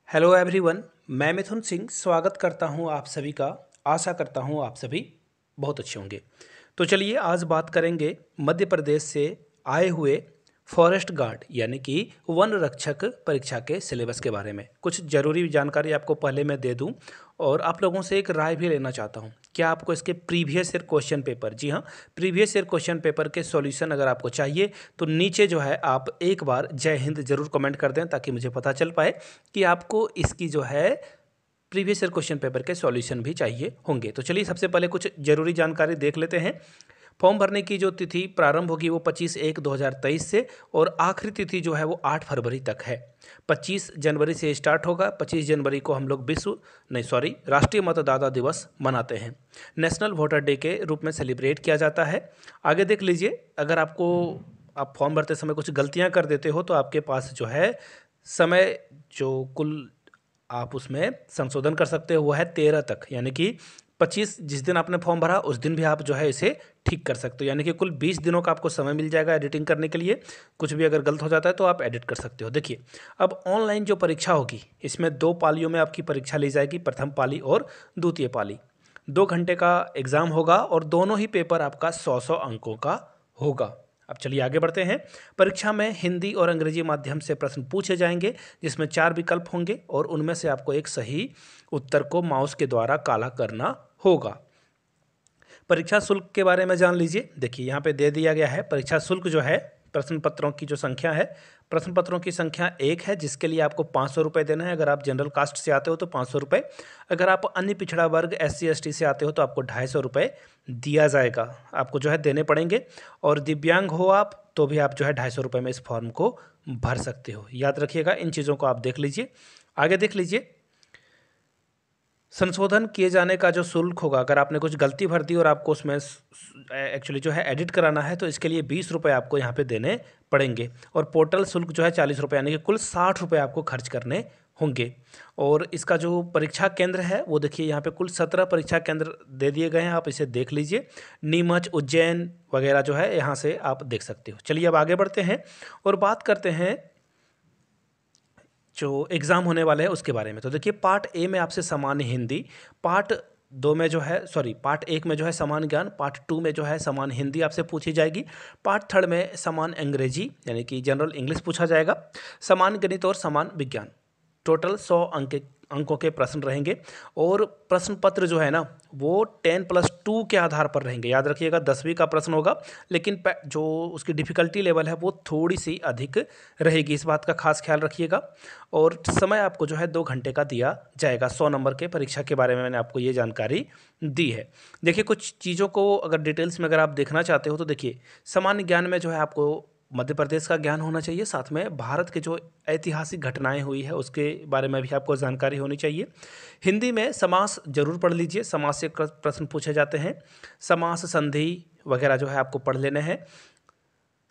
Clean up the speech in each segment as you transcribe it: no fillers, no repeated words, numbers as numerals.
Hello everyone, मैं मिथुन सिंह स्वागत करता हूं आप सभी का। आशा करता हूं आप सभी बहुत अच्छे होंगे। तो चलिए आज बात करेंगे मध्य प्रदेश से आए हुए फॉरेस्ट गार्ड यानी कि वन रक्षक परीक्षा के सिलेबस के बारे में। कुछ ज़रूरी जानकारी आपको पहले मैं दे दूं और आप लोगों से एक राय भी लेना चाहता हूं। क्या आपको इसके प्रीवियस ईयर क्वेश्चन पेपर, जी हाँ, प्रीवियस ईयर क्वेश्चन पेपर के सॉल्यूशन अगर आपको चाहिए तो नीचे जो है आप एक बार जय हिंद जरूर कमेंट कर दें ताकि मुझे पता चल पाए कि आपको इसकी जो है प्रीवियस ईयर क्वेश्चन पेपर के सॉल्यूशन भी चाहिए होंगे। तो चलिए सबसे पहले कुछ जरूरी जानकारी देख लेते हैं। फॉर्म भरने की जो तिथि प्रारंभ होगी वो 25/1/2023 से और आखिरी तिथि जो है वो 8 फरवरी तक है। 25 जनवरी से स्टार्ट होगा। 25 जनवरी को हम लोग राष्ट्रीय मतदाता दिवस मनाते हैं। नेशनल वोटर डे के रूप में सेलिब्रेट किया जाता है। आगे देख लीजिए, अगर आप फॉर्म भरते समय कुछ गलतियां कर देते हो तो आपके पास जो है समय जो कुल आप उसमें संशोधन कर सकते हो वो है 13 तक, यानी कि 25 जिस दिन आपने फॉर्म भरा उस दिन भी आप जो है इसे ठीक कर सकते हो, यानी कि कुल 20 दिनों का आपको समय मिल जाएगा एडिटिंग करने के लिए। कुछ भी अगर गलत हो जाता है तो आप एडिट कर सकते हो। देखिए, अब ऑनलाइन जो परीक्षा होगी इसमें 2 पालियों में आपकी परीक्षा ली जाएगी, प्रथम पाली और द्वितीय पाली। 2 घंटे का एग्ज़ाम होगा और दोनों ही पेपर आपका 100-100 अंकों का होगा। अब चलिए आगे बढ़ते हैं। परीक्षा में हिंदी और अंग्रेजी माध्यम से प्रश्न पूछे जाएंगे जिसमें 4 विकल्प होंगे और उनमें से आपको एक सही उत्तर को माउस के द्वारा काला करना होगा। परीक्षा शुल्क के बारे में जान लीजिए। देखिए यहाँ पे दे दिया गया है परीक्षा शुल्क जो है, प्रश्न पत्रों की जो संख्या है, प्रश्न पत्रों की संख्या 1 है जिसके लिए आपको 500 रुपये देना है। अगर आप जनरल कास्ट से आते हो तो 500 रुपये, अगर आप अन्य पिछड़ा वर्ग SC ST से आते हो तो आपको 250 रुपये दिया जाएगा, आपको जो है देने पड़ेंगे। और दिव्यांग हो आप तो भी आप जो है 250 रुपये में इस फॉर्म को भर सकते हो। याद रखिएगा, इन चीज़ों को आप देख लीजिए। आगे देख लीजिए, संशोधन किए जाने का जो शुल्क होगा, अगर आपने कुछ गलती भर दी और आपको उसमें एक्चुअली जो है एडिट कराना है तो इसके लिए 20 रुपये आपको यहाँ पे देने पड़ेंगे। और पोर्टल शुल्क जो है 40 रुपये, यानी कि कुल 60 रुपये आपको खर्च करने होंगे। और इसका जो परीक्षा केंद्र है वो देखिए यहाँ पे कुल 17 परीक्षा केंद्र दे दिए गए हैं, आप इसे देख लीजिए। नीमच, उज्जैन वगैरह जो है यहाँ से आप देख सकते हो। चलिए अब आगे बढ़ते हैं और बात करते हैं जो एग्ज़ाम होने वाले हैं उसके बारे में। तो देखिए, पार्ट ए में आपसे सामान्य हिंदी, पार्ट 2 में जो है पार्ट 1 में जो है सामान्य ज्ञान, पार्ट 2 में जो है सामान्य हिंदी आपसे पूछी जाएगी, पार्ट 3 में सामान्य अंग्रेजी यानी कि जनरल इंग्लिश पूछा जाएगा, सामान्य गणित और सामान्य विज्ञान। टोटल 100 अंकों के प्रश्न रहेंगे और प्रश्न पत्र जो है ना वो 10+2 के आधार पर रहेंगे। याद रखिएगा 10वीं का प्रश्न होगा, लेकिन जो उसकी डिफ़िकल्टी लेवल है वो थोड़ी सी अधिक रहेगी, इस बात का खास ख्याल रखिएगा। और समय आपको जो है 2 घंटे का दिया जाएगा। 100 नंबर के परीक्षा के बारे में मैंने आपको ये जानकारी दी है। देखिए, कुछ चीज़ों को अगर डिटेल्स में अगर आप देखना चाहते हो तो देखिए, सामान्य ज्ञान में जो है आपको मध्य प्रदेश का ज्ञान होना चाहिए, साथ में भारत के जो ऐतिहासिक घटनाएं हुई है उसके बारे में भी आपको जानकारी होनी चाहिए। हिंदी में समास जरूर पढ़ लीजिए, समास से प्रश्न पूछे जाते हैं। समास, संधि वगैरह जो है आपको पढ़ लेने हैं,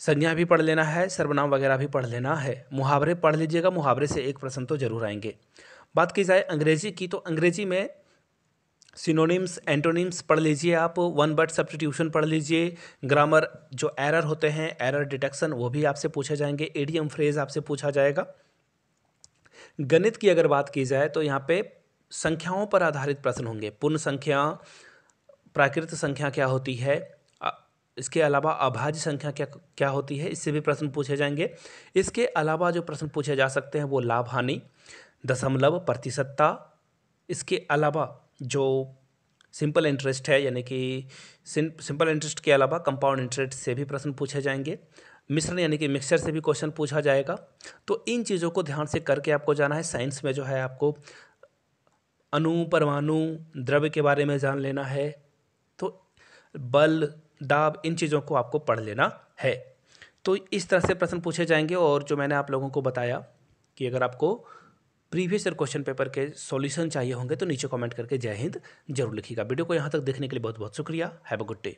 संज्ञा भी पढ़ लेना है, सर्वनाम वगैरह भी पढ़ लेना है। मुहावरे पढ़ लीजिएगा, मुहावरे से एक प्रश्न तो जरूर आएंगे। बात की जाए अंग्रेजी की तो अंग्रेजी में सिनोनिम्स, एंटोनिम्स पढ़ लीजिए आप, वन वर्ड सब्स्टिट्यूशन पढ़ लीजिए, ग्रामर जो एरर होते हैं, एरर डिटेक्शन वो भी आपसे पूछे जाएंगे, इडियम फ्रेज आपसे पूछा जाएगा। गणित की अगर बात की जाए तो यहाँ पे संख्याओं पर आधारित प्रश्न होंगे। पूर्ण संख्या, प्राकृत संख्या क्या होती है, इसके अलावा अभाज्य संख्या क्या क्या होती है, इससे भी प्रश्न पूछे जाएंगे। इसके अलावा जो प्रश्न पूछे जा सकते हैं वो लाभ हानि, दशमलव, प्रतिशतता, इसके अलावा जो सिंपल इंटरेस्ट है यानी कि सिंपल इंटरेस्ट के अलावा कंपाउंड इंटरेस्ट से भी प्रश्न पूछे जाएंगे। मिश्रण यानी कि मिक्सचर से भी क्वेश्चन पूछा जाएगा। तो इन चीज़ों को ध्यान से करके आपको जाना है। साइंस में जो है आपको अणु, परमाणु, द्रव्य के बारे में जान लेना है। तो बल, दाब, इन चीज़ों को आपको पढ़ लेना है। तो इस तरह से प्रश्न पूछे जाएंगे। और जो मैंने आप लोगों को बताया कि अगर आपको प्रीवियस ईयर क्वेश्चन पेपर के सॉल्यूशन चाहिए होंगे तो नीचे कमेंट करके जय हिंद जरूर लिखिएगा। वीडियो को यहाँ तक देखने के लिए बहुत बहुत शुक्रिया। Have a good day.